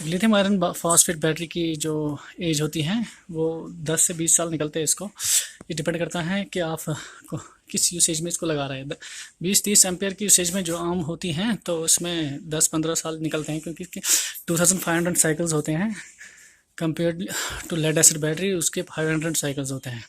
Lithium iron phosphate battery की जो as होती है वो 10 से 20 साल निकलते हैं इसको। ये डिपेंड करता है कि आप किस यूसेज में इसको लगा रहे हैं। 20-30 एम्पेयर की यूसेज में जो आम होती हैं तो उसमें 10-15 साल निकलते हैं, क्योंकि इसके 2500 साइकिल्स होते हैं compare to lead acid battery, उसके 500 साइकिल्स होते हैं।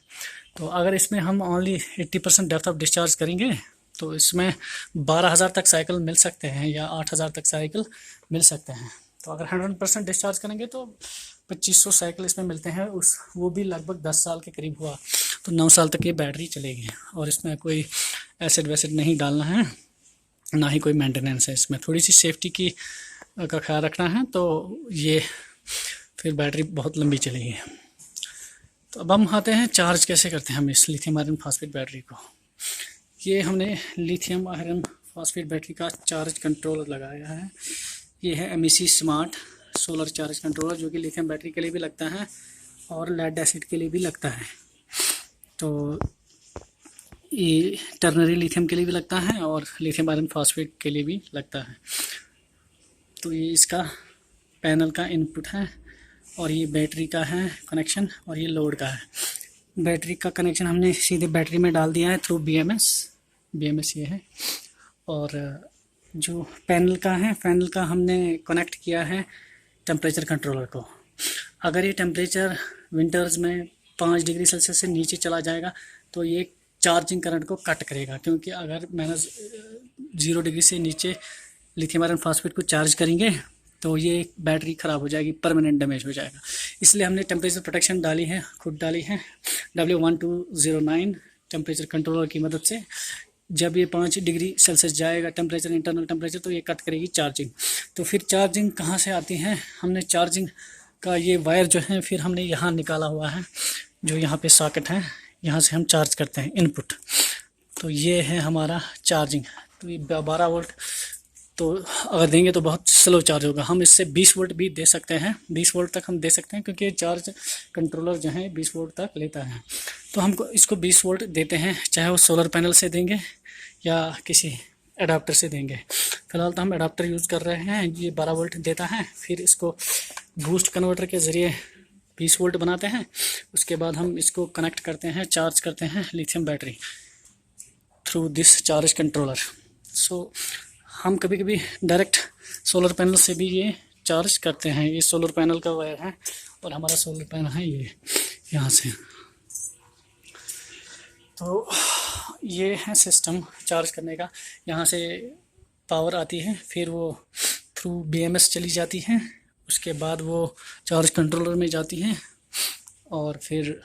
तो अगर इसमें हम ओनली 80% डेप्थ ऑफ डिस्चार्ज करेंगे तो इसमें 12,000 तक साइकिल मिल सकते हैं या 8,000 तक साइकिल मिल सकते हैं। तो अगर 100% डिस्चार्ज करेंगे तो 2500 साइकिल इसमें मिलते हैं, उस वो भी लगभग 10 साल के करीब हुआ, तो 9 साल तक ये बैटरी चलेगी। और इसमें कोई एसिड वैसिड नहीं डालना है, ना ही कोई मेंटेनेंस है। इसमें थोड़ी सी सेफ्टी की का ख्याल रखना है, तो ये फिर बैटरी बहुत लंबी चलेगी। तो अब हम आते हैं चार्ज कैसे करते हैं हम इस लिथियम आयरन फॉस्फेट बैटरी को। ये हमने लिथियम आयरन फॉस्फेट बैटरी का चार्ज कंट्रोलर लगाया है। ये है MEC smart solar charge controller, जो कि लिथियम बैटरी के लिए भी लगता है और लेड एसिड के लिए भी लगता है। तो ये टर्नरी लिथियम के लिए भी लगता है और लिथियम आयरन फॉस्फेट के लिए भी लगता है। तो ये इसका पैनल का इनपुट है और ये बैटरी का है कनेक्शन और ये लोड का है। बैटरी का कनेक्शन हमने सीधे बैटरी में डाल दिया है थ्रू BMS ये है। और जो पैनल का है, पैनल का हमने कनेक्ट किया है टेम्परेचर कंट्रोलर को। अगर ये टेम्परेचर विंटर्स में 5 डिग्री सेल्सियस से नीचे चला जाएगा तो ये चार्जिंग करंट को कट करेगा, क्योंकि अगर -0 डिग्री से नीचे लिथियम आयरन फॉस्फेट को चार्ज करेंगे तो ये बैटरी ख़राब हो जाएगी, परमानेंट डैमेज हो जाएगा। इसलिए हमने टेम्परेचर प्रोटेक्शन डाली है, खुद डाली है W1209 टेम्परेचर कंट्रोलर की मदद से। जब ये 5 डिग्री सेल्सियस जाएगा टेम्परेचर, इंटरनल टेम्परेचर, तो ये कट करेगी चार्जिंग। तो फिर चार्जिंग कहाँ से आती है, हमने चार्जिंग का ये वायर जो है फिर हमने यहाँ निकाला हुआ है, जो यहाँ पे सॉकेट है, यहाँ से हम चार्ज करते हैं इनपुट। तो ये है हमारा चार्जिंग। तो ये 12 वोल्ट तो अगर देंगे तो बहुत स्लो चार्ज होगा। हम इससे 20 वोल्ट भी दे सकते हैं, 20 वोल्ट तक हम दे सकते हैं, क्योंकि चार्ज कंट्रोलर जो है 20 वोल्ट तक लेता है। तो हमको इसको 20 वोल्ट देते हैं, चाहे वो सोलर पैनल से देंगे या किसी एडाप्टर से देंगे। फ़िलहाल तो हम एडाप्टर यूज़ कर रहे हैं, ये 12 वोल्ट देता है। फिर इसको बूस्ट कन्वर्टर के ज़रिए 20 वोल्ट बनाते हैं। उसके बाद हम इसको कनेक्ट करते हैं, चार्ज करते हैं lithium battery through this charge controller. So हम कभी कभी डायरेक्ट सोलर पैनल से भी ये चार्ज करते हैं। ये सोलर पैनल का वायर है और हमारा सोलर पैनल है ये यहाँ से। तो ये है सिस्टम चार्ज करने का। यहाँ से पावर आती है, फिर वो थ्रू BMS चली जाती है, उसके बाद वो चार्ज कंट्रोलर में जाती है और फिर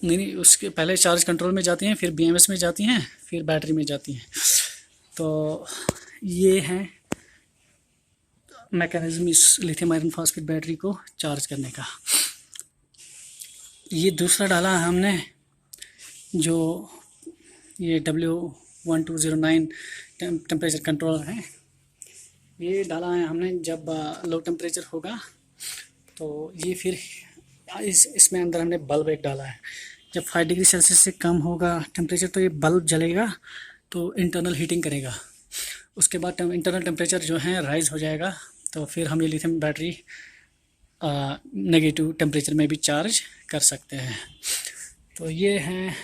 नहीं, उसके पहले चार्ज कंट्रोल में जाती हैं, फिर BMS में जाती हैं, फिर बैटरी में जाती हैं। तो ये है मैकेनिज्म इस लिथियम आयरन फॉस्फेट बैटरी को चार्ज करने का। ये दूसरा डाला है हमने, जो ये W1209 टेम्परेचर कंट्रोलर है। ये डाला है हमने जब लो टेम्परेचर होगा तो ये फिर इसमें अंदर हमने बल्ब एक डाला है। जब 5 डिग्री सेल्सियस से कम होगा टेम्परेचर तो ये बल्ब जलेगा, तो इंटरनल हीटिंग करेगा। उसके बाद इंटरनल टेम्परेचर जो है राइज़ हो जाएगा, तो फिर हम ये लिथियम बैटरी नेगेटिव टेम्परेचर में भी चार्ज कर सकते हैं। तो ये है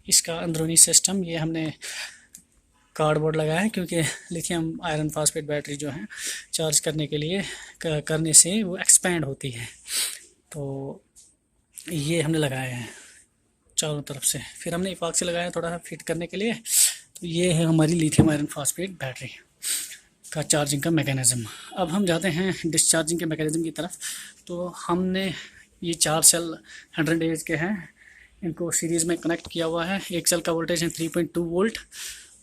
इसका अंदरूनी सिस्टम। ये हमने कार्डबोर्ड लगाया है, क्योंकि लिथियम आयरन फॉस्फेट बैटरी जो है चार्ज करने के लिए करने से वो एक्सपैंड होती है। तो ये हमने लगाया है चारों तरफ से। फिर हमने इपॉक्सी लगाया थोड़ा सा फिट करने के लिए। तो ये है हमारी लिथियम आयरन फॉस्फेट बैटरी का चार्जिंग का मैकेनिज़्म। अब हम जाते हैं डिस्चार्जिंग के मैकेनिज़्म की तरफ। तो हमने ये 4 सेल 100 एज के हैं, इनको सीरीज़ में कनेक्ट किया हुआ है। एक सेल का वोल्टेज है 3.2 वोल्ट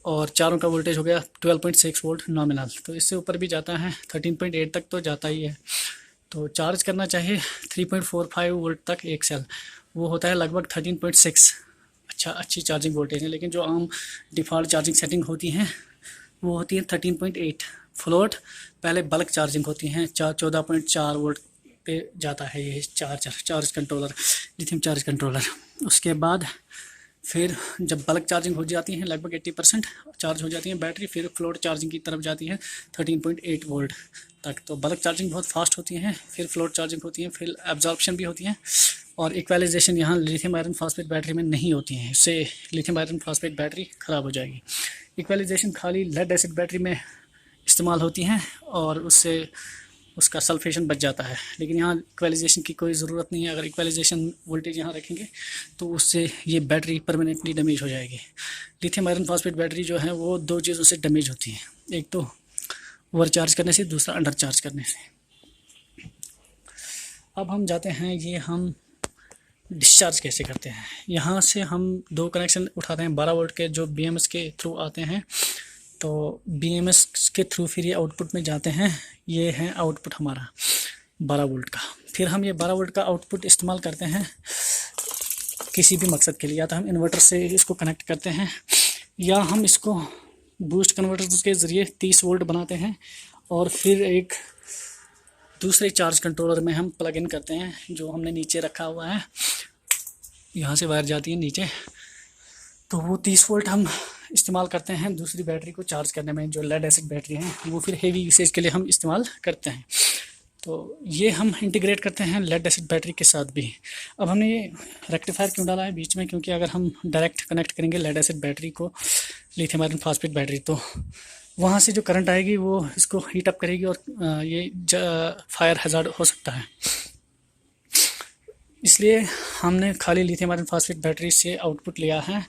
और चारों का वोल्टेज हो गया 12.6 वोल्ट नॉमिनल। तो इससे ऊपर भी जाता है, 13.8 तक तो जाता ही है। तो चार्ज करना चाहिए 3.45 वोल्ट तक एक सेल, वो होता है लगभग 13.6। अच्छी चार्जिंग वोल्टेज है। लेकिन जो आम डिफ़ॉल्ट चार्जिंग सेटिंग होती हैं वो होती है 13.8 फ्लोट। पहले बल्क चार्जिंग होती हैं 14.4 वोल्ट पे जाता है ये charge controller, lithium charge controller. उसके बाद फिर जब बल्क चार्जिंग हो जाती है लगभग 80% चार्ज हो जाती है बैटरी, फिर फ्लोट चार्जिंग की तरफ जाती है 13.8 वोल्ट तक। तो बल्क चार्जिंग बहुत फास्ट होती है, फिर फ्लोट चार्जिंग होती है, फिर एब्जॉर्प्शन भी होती है। और इक्वलाइजेशन यहाँ लिथियम आयरन फॉस्फेट बैटरी में नहीं होती है, इससे लिथियम आयरन फॉस्फेट बैटरी ख़राब हो जाएगी। इक्वलाइजेशन खाली लेड एसिड बैटरी में इस्तेमाल होती हैं और उससे उसका सल्फेशन बच जाता है, लेकिन यहाँ इक्वलाइजेशन की कोई ज़रूरत नहीं है। अगर इक्वलाइजेशन वोल्टेज यहाँ रखेंगे तो उससे ये बैटरी परमानेंटली डैमेज हो जाएगी। लिथियम आयरन फॉस्फेट बैटरी जो है वो दो चीज़ों से डैमेज होती है, एक तो ओवर चार्ज करने से, दूसरा अंडर चार्ज करने से। अब हम जाते हैं, ये हम डिस्चार्ज कैसे करते हैं। यहाँ से हम दो कनेक्शन उठाते हैं 12 वोल्ट के, जो BMS के थ्रू आते हैं। तो BMS के थ्रू फिर ये आउटपुट में जाते हैं। ये है आउटपुट हमारा 12 वोल्ट का। फिर हम ये 12 वोल्ट का आउटपुट इस्तेमाल करते हैं किसी भी मकसद के लिए। या तो हम इन्वर्टर से इसको कनेक्ट करते हैं, या हम इसको बूस्ट कन्वर्टर के ज़रिए 30 वोल्ट बनाते हैं, और फिर एक दूसरे चार्ज कंट्रोलर में हम प्लग इन करते हैं, जो हमने नीचे रखा हुआ है। यहाँ से वायर जाती है नीचे, तो वो 30 वोल्ट हम इस्तेमाल करते हैं दूसरी बैटरी को चार्ज करने में, जो लेड एसिड बैटरी हैं, वो फिर हेवी यूसेज के लिए हम इस्तेमाल करते हैं। तो ये हम इंटीग्रेट करते हैं लेड एसिड बैटरी के साथ भी। अब हमने ये रेक्टिफायर क्यों डाला है बीच में, क्योंकि अगर हम डायरेक्ट कनेक्ट करेंगे लेड एसिड बैटरी को लिथियम आयरन फॉस्फेट बैटरी, तो वहाँ से जो करंट आएगी वो इसको हीट अप करेगी और ये फायर हैज़ार्ड हो सकता है। इसलिए हमने खाली लिथियम आयरन फॉस्फेट बैटरी से आउटपुट लिया है,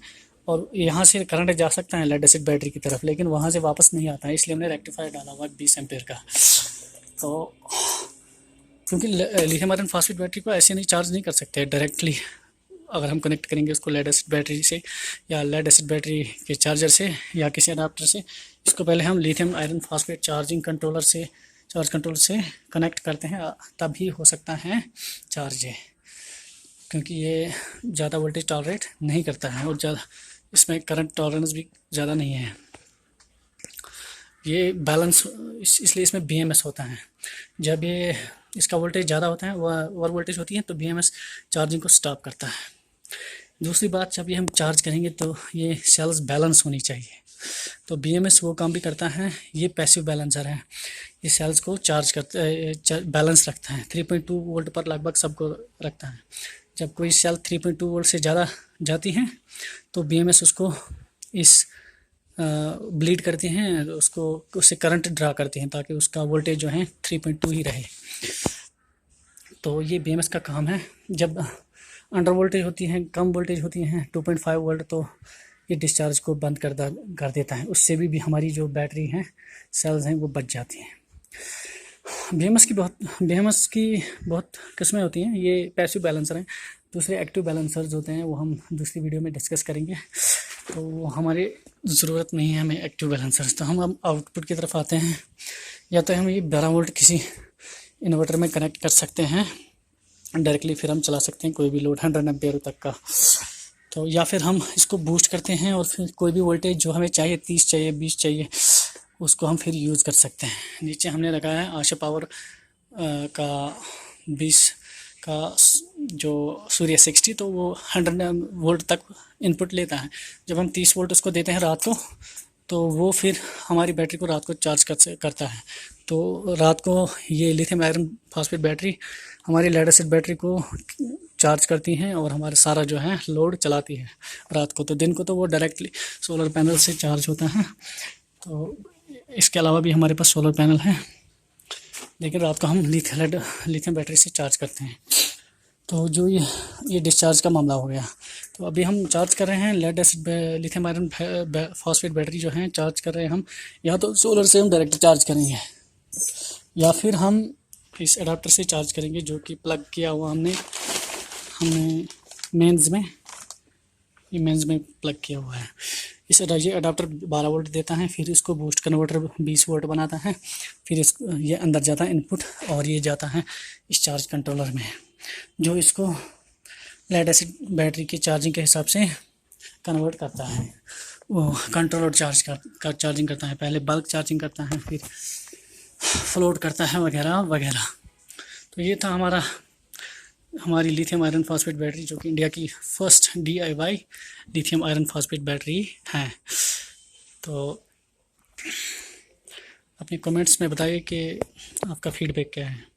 और यहाँ से करंट जा सकता है लेड एसिड बैटरी की तरफ, लेकिन वहाँ से वापस नहीं आता है, इसलिए हमने रेक्टिफायर डाला हुआ 20 एम्पेयर का। तो क्योंकि लिथियम आयरन फॉस्फेट बैटरी को ऐसे नहीं चार्ज नहीं कर सकते डायरेक्टली, अगर हम कनेक्ट करेंगे उसको लेड एसिड बैटरी से या लेड एसिड बैटरी के चार्जर से या किसी अडाप्टर से। इसको पहले हम lithium iron phosphate charge controller से कनेक्ट करते हैं, तभी हो सकता है चार्ज, क्योंकि ये ज़्यादा वोल्टेज टॉलरेट नहीं करता है और ज़्यादा इसमें करंट टॉलरेंस भी ज़्यादा नहीं है। ये बैलेंस इसलिए इसमें BMS होता है। जब ये इसका वोल्टेज ज़्यादा होता है, ओवर वोल्टेज होती है, तो BMS चार्जिंग को स्टॉप करता है। दूसरी बात, जब ये हम चार्ज करेंगे तो ये सेल्स बैलेंस होनी चाहिए, तो BMS वो काम भी करता है। ये पैसिव बैलेंसर है, ये सेल्स को चार्ज करता बैलेंस रखता है। 3.2 वोल्ट पर लगभग सबको रखता है। जब कोई सेल 3.2 वोल्ट से ज़्यादा जाती हैं तो BMS उसको ब्लीड करती हैं, उससे करंट ड्रा करती हैं, ताकि उसका वोल्टेज जो है 3.2 ही रहे। तो ये BMS का काम है। जब अंडर वोल्टेज होती हैं, कम वोल्टेज होती हैं 2.5 वोल्ट, तो ये डिस्चार्ज को बंद कर देता है। उससे भी हमारी जो बैटरी हैं, सेल्स हैं, वो बच जाती हैं। BMS की बहुत किस्में होती हैं। ये पैसिव बैलेंसर हैं, दूसरे एक्टिव बैलेंसर्स होते हैं, वो हम दूसरी वीडियो में डिस्कस करेंगे। तो हमारी ज़रूरत नहीं है हमें एक्टिव बैलेंसर्स। तो हम आउटपुट की तरफ आते हैं। या तो हम ये 12 वोल्ट किसी इन्वर्टर में कनेक्ट कर सकते हैं डायरेक्टली, फिर हम चला सकते हैं कोई भी लोड 100 एम्पेयर तक का। तो या फिर हम इसको बूस्ट करते हैं और फिर कोई भी वोल्टेज जो हमें चाहिए, 30 चाहिए, 20 चाहिए, उसको हम फिर यूज़ कर सकते हैं। नीचे हमने लगाया है आशा पावर का 20 का जो सूर्य 60, तो वो 100 वोल्ट तक इनपुट लेता है। जब हम 30 वोल्ट उसको देते हैं रात को, तो वो फिर हमारी बैटरी को रात को चार्ज करता है। तो रात को ये लिथियम आयरन फॉस्फेट बैटरी हमारी लेड एसिड बैटरी को चार्ज करती हैं और हमारा सारा जो है लोड चलाती है रात को। तो दिन को तो वो डायरेक्टली सोलर पैनल से चार्ज होता है। तो इसके अलावा भी हमारे पास सोलर पैनल है, लेकिन रात को हम लिथियम बैटरी से चार्ज करते हैं। तो जो ये डिस्चार्ज का मामला हो गया। तो अभी हम चार्ज कर रहे हैं lead acid lithium iron phosphate battery जो है चार्ज कर रहे हैं हम। या तो सोलर से हम डायरेक्ट चार्ज करेंगे, या फिर हम इस अडाप्टर से चार्ज करेंगे, जो कि प्लग किया हुआ हमने मेंस में प्लग किया हुआ है। ये अडाप्टर 12 वोल्ट देता है, फिर इसको बूस्ट कन्वर्टर 20 वोल्ट बनाता है, फिर ये अंदर जाता है इनपुट, और ये जाता है इस चार्ज कंट्रोलर में, जो इसको लेड एसिड बैटरी की चार्जिंग के हिसाब से कन्वर्ट करता है। वो कंट्रोलर चार्जिंग करता है, पहले बल्क चार्जिंग करता है, फिर फ्लोट करता है, वगैरह वगैरह। तो ये था हमारा हमारी लिथियम आयरन फॉस्फेट बैटरी, जो कि इंडिया की first DIY lithium iron phosphate battery है। तो अपने कमेंट्स में बताइए कि आपका फीडबैक क्या है।